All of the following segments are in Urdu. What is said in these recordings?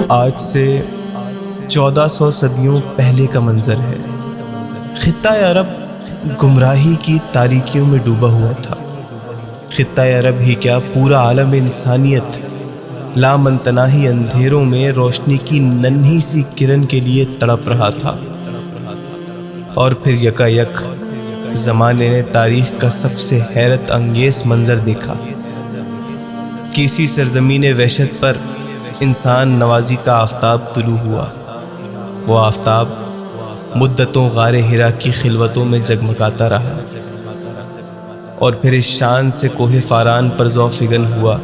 آج سے 1400 صدیوں پہلے کا منظر ہے۔ خطہ عرب گمراہی کی تاریکیوں میں ڈوبا ہوا تھا۔ خطہ عرب ہی کیا، پورا عالم انسانیت لامتناہی اندھیروں میں روشنی کی ننھی سی کرن کے لیے تڑپ رہا تھا۔ اور پھر یکا یک زمانے نے تاریخ کا سب سے حیرت انگیز منظر دیکھا کہ اسی سرزمین وحشت پر انسان نوازی کا آفتاب طلوع ہوا۔ وہ آفتاب مدتوں غار ہرا کی خلوتوں میں جگمگاتا رہا، اور پھر اس شان سے کوہ فاران پر ذو فگن ہوا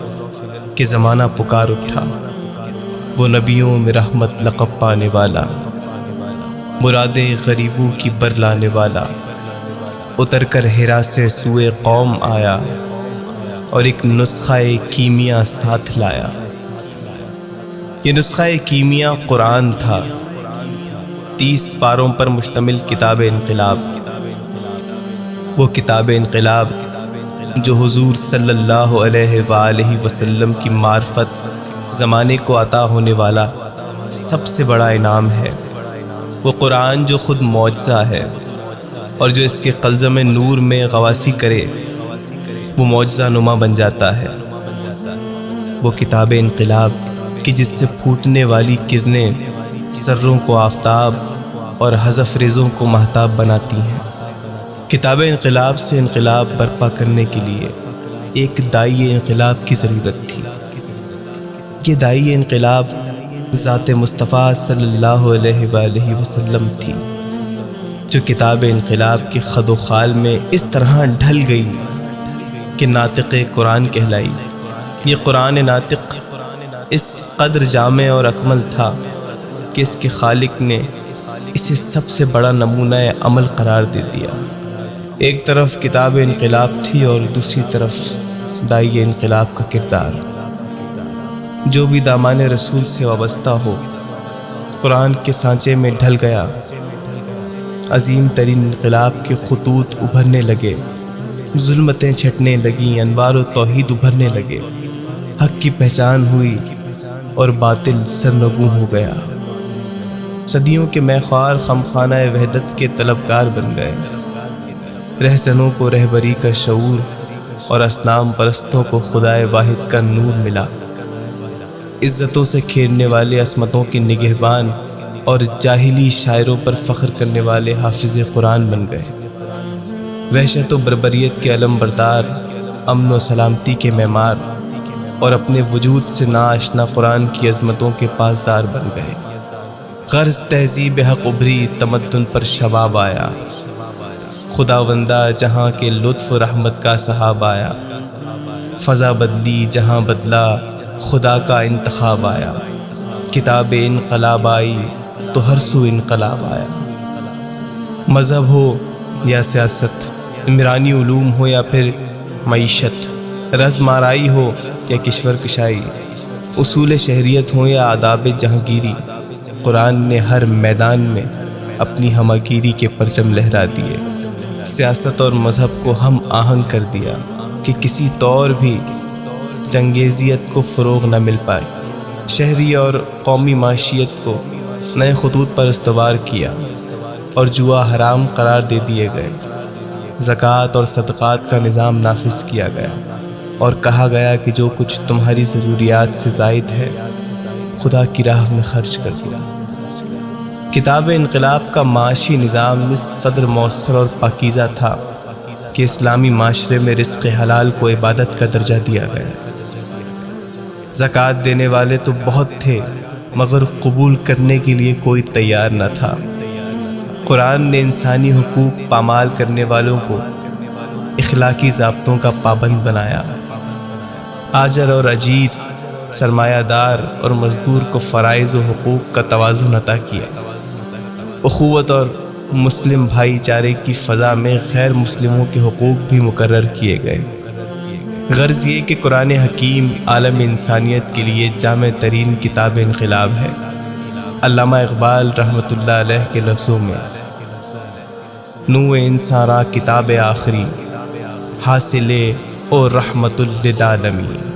کہ زمانہ پکار اٹھا۔ وہ نبیوں میں رحمت لقب پانے والا، مرادیں غریبوں کی برلانے والا، اتر کر ہرا سے سوئے قوم آیا اور ایک نسخہ کیمیا ساتھ لایا۔ یہ نسخہ کیمیا قرآن تھا، 30 پاروں پر مشتمل کتاب انقلاب۔ وہ کتاب انقلاب جو حضور صلی اللہ علیہ وآلہ وسلم کی معرفت زمانے کو عطا ہونے والا سب سے بڑا انعام ہے۔ وہ قرآن جو خود معجزہ ہے، اور جو اس کے قلزم نور میں غواصی کرے وہ معجزہ نما بن جاتا ہے۔ وہ کتاب انقلاب کہ جس سے پھوٹنے والی کرنیں ذروں کو آفتاب اور حذف ریزوں کو مہتاب بناتی ہیں۔ کتاب انقلاب سے انقلاب برپا کرنے کے لیے ایک داعی انقلاب کی ضرورت تھی۔ یہ داعی انقلاب ذات مصطفیٰ صلی اللہ علیہ وآلہ وسلم تھی، جو کتاب انقلاب کے خد و خال میں اس طرح ڈھل گئی کہ ناطق قرآن کہلائی۔ یہ قرآن ناطق اس قدر جامع اور اکمل تھا کہ اس کے خالق نے اسے سب سے بڑا نمونہ عمل قرار دے دیا۔ ایک طرف کتاب انقلاب تھی اور دوسری طرف داعی انقلاب کا کردار۔ جو بھی دامان رسول سے وابستہ ہو قرآن کے سانچے میں ڈھل گیا۔ عظیم ترین انقلاب کے خطوط ابھرنے لگے، ظلمتیں چھٹنے لگیں، انوار و توحید ابھرنے لگے، حق کی پہچان ہوئی اور باطل سرنگوں ہو گیا۔ صدیوں کے میخوار خمخانہ وحدت کے طلبگار بن گئے۔ رہزنوں کو رہبری کا شعور اور اصنام پرستوں کو خدائے واحد کا نور ملا۔ عزتوں سے کھیرنے والے عصمتوں کے نگہبان اور جاہلی شاعروں پر فخر کرنے والے حافظ قرآن بن گئے۔ وحشت و بربریت کے علم بردار، امن و سلامتی کے معمار، اور اپنے وجود سے ناآشنا قرآن کی عظمتوں کے پاسدار بن گئے۔ غرض تہذیب حق ابھری، تمدن پر شباب آیا، خداوندہ جہاں کے لطف و رحمت کا سحاب آیا۔ فضا بدلی، جہاں بدلا، خدا کا انتخاب آیا۔ کتاب انقلاب آئی تو ہر سو انقلاب آیا۔ مذہب ہو یا سیاست، عمرانی علوم ہو یا پھر معیشت، رزم آرائی ہو یا کشور کشائی، اصول شہریت ہو یا آداب جہانگیری، قرآن نے ہر میدان میں اپنی ہماگیری کے پرچم لہرا دیے۔ سیاست اور مذہب کو ہم آہنگ کر دیا کہ کسی طور بھی چنگیزیت کو فروغ نہ مل پائے۔ شہری اور قومی معیشت کو نئے خطوط پر استوار کیا اور جوا حرام قرار دے دیے گئے۔ زکوٰۃ اور صدقات کا نظام نافذ کیا گیا اور کہا گیا کہ جو کچھ تمہاری ضروریات سے زائد ہے خدا کی راہ میں خرچ کر دیا۔ کتاب انقلاب کا معاشی نظام اس قدر مؤثر اور پاکیزہ تھا کہ اسلامی معاشرے میں رزق حلال کو عبادت کا درجہ دیا گیا۔ زکوٰۃ دینے والے تو بہت تھے مگر قبول کرنے کے لیے کوئی تیار نہ تھا۔ قرآن نے انسانی حقوق پامال کرنے والوں کو اخلاقی ضابطوں کا پابند بنایا۔ آجر اور اجیر، سرمایہ دار اور مزدور کو فرائض و حقوق کا توازن عطا کیا۔ اخوت اور مسلم بھائی چارے کی فضا میں غیر مسلموں کے حقوق بھی مقرر کیے گئے۔ غرض یہ کہ قرآن حکیم عالم انسانیت کے لیے جامع ترین کتاب انقلاب ہے۔ علامہ اقبال رحمۃ اللہ علیہ کے لفظوں میں، نوع انسان را کتاب آخری، حاصل اور رحمت للعالمین۔